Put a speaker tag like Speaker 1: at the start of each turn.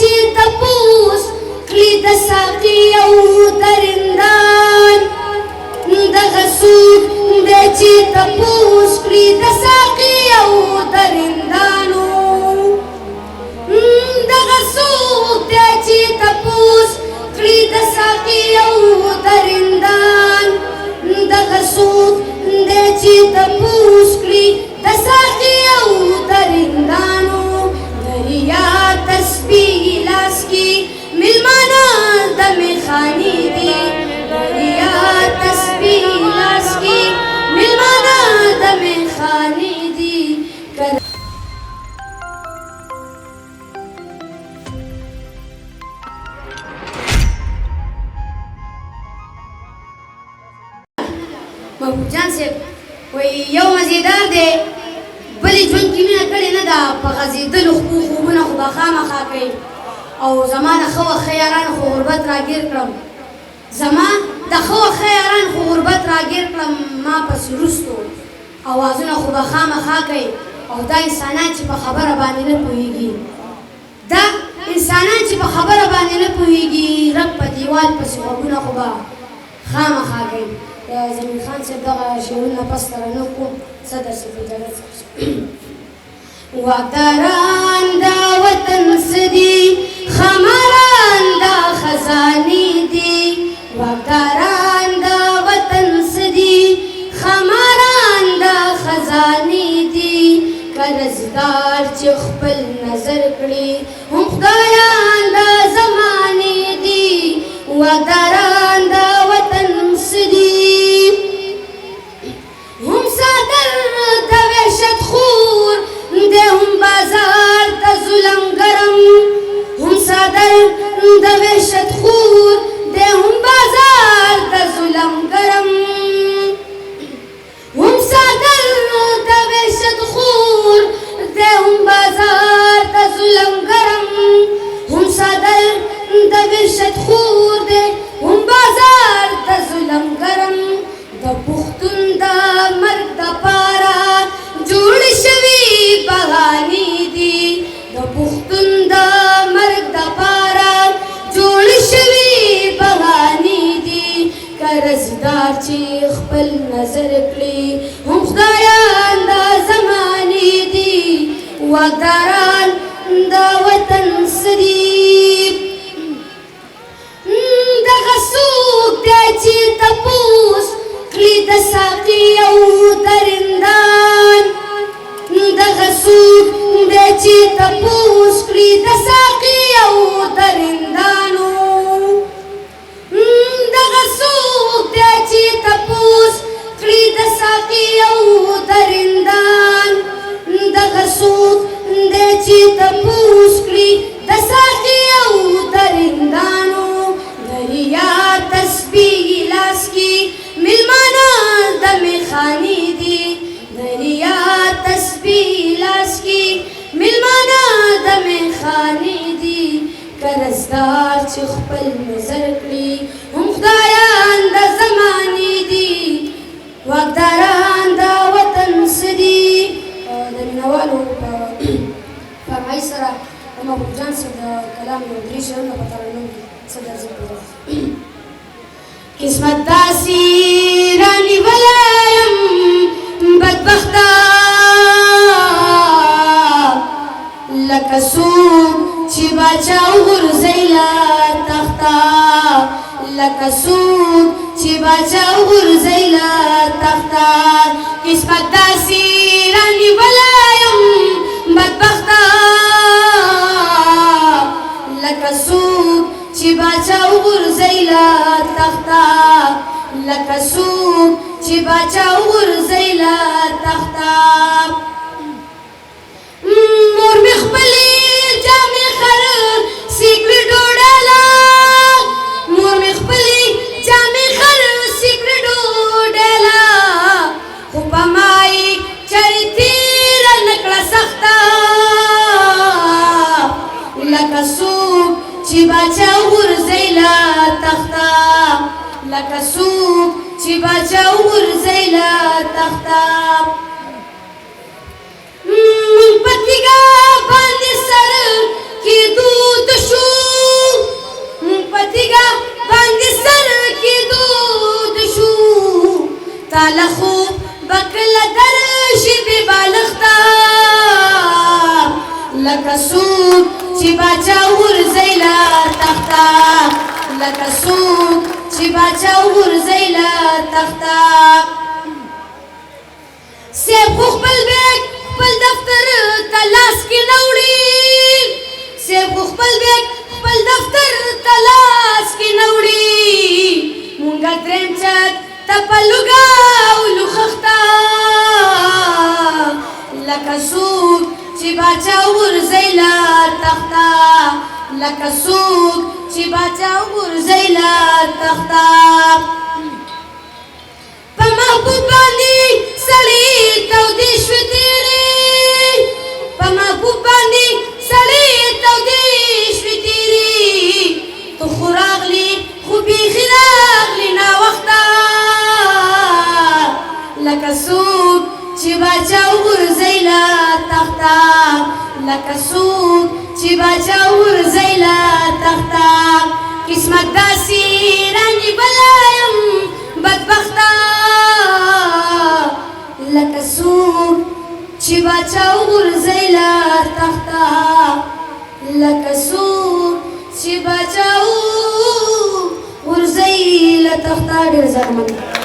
Speaker 1: چې تپوس کړي د ساقي او درندان دغه څوک دی چې تپوس کړي د ساقي او درندانو دغه څوک دی چې تپوس کړي د ساقي او درندان دغه څوک دی چې تپوس کړي د ساقي او درندانو دریا تسبیح لاس کې میلمانه د میخانې دي دریا تسبیح لاس کې میلمانه د میخانې دي محبوب جان صاحب وایي یو مزیدار دی بلې ژوند کې مینه کړې نه ده په غځېدلو خوبونه خو به خامخا کوي او زما د ښه وښه یاران خو غربت راګیر کړم زما د ښه وښه یاران خو غربت راګیر کړم ما پسې وروستو اوازونه خو به خامخا کوي او دا انسانان چې په خبره باندې نه پوهېږي دا انسانان چې په خبره باندې نه پوهېږي رب په دیوال پسې غوږونه خو به خامخا کوي زمین خان صاحب دغه شعرونه پس ترانه کوم څه درسې په اجازت واکداران دا وطن څه دي خماران دا خزانې دي واکداران دا وطن څه دي خماران دا خزانې دي قرضدار چې خپل نظر کړي هم خدایان دا زمانې دي واکداران دا وطن څه دي هم صادر د وحشت خور دی هم بازار د ظلم ګرم هم صادر د وحشت خور دی هم بازار د ظلم ګرم هم صادر د وحشت خور دی هم بازار د ظلم ګرم هم صادر د وحشت خور دی هم بازار د ظلم ګرم د پښتون د مرګ دپاره جوړ شوي بهانې دي د پښتون د مرګ دپاره جوړ شوي بهانې دي قرضدار چې خپل نظر کړي هم خدایان د زمانې دي واکداران د وطن څه دي دغه څوک دی چې تپوس کړي د ساقي او درندان دغه څوک دی چې تپوس کړي د ساقي او درندانو دغه څوک دی چې تپوس کړي د ساقي او درندان دغه څوک دی چې تپوس کړي د ساقي او درندانو دریا تسبیح لاس کې میلمانه د میخانې دي دریا تسبیح لاس کې میلمانه د میخانې دي قرضدار چې خپل نظر کړي هم خدایان د زمانې دي واکداران د وطن څه دي د مینوالو په فرمایش سره د محبوب جان صاحب د کلام یو درې شعرونه په ترنم کې څه درځي قسمت داسې رانیولی یم بدبخته لکه څوک چې باچا وغورځوي له تخته لکه څوک چې باچا وغورځوي له تخته قسمت داسې رانیولی یم بدبخته لکه څوک چې باچا وغورځوي له تخته لکه څوک چې باچا وغورځوي له تخته مور مې خپلې جامې خرڅې کړې ډوډله مور مې خپلې جامې خرڅې کړې ډوډله خو په ما یې چارې تېره نه کړه سخته لکه څوک چې باچا وغورځوي له تخته لکه څوک چې باچا وغورځوي له تخته مونږ په تیږه باندې سر کېدو د شو لکه څوک چې باچا ورځي له تخته لکه څوک چې باچا ورځي له تخته سیب خو خپل بیگ خپل دفتر ته لاس کې نه وړي سیب خو خپل بیگ خپل دفتر ته لاس کې نه وړي مونږه دریم چت ته په لوګاولو خښته لکه څوک چې باچا ورځي له تخته لکه څوک چې باچا ورځي له تخته په محبوب باندې سړی تودې شوې تېرې په محبوب باندې سړی تودې شوې تېرې ته خو راغلې خو بیخي راغلې ناوخته لکه څوک چې باچا ورځي له تخته لکه څوک چې باچا ورځي له تخته قسمت داسې رانیولی یم بدبخته لکه څوک چې باچا ورځي له تخته لکه څوک چې باچا ورځي له تخته ډېر زیات مننه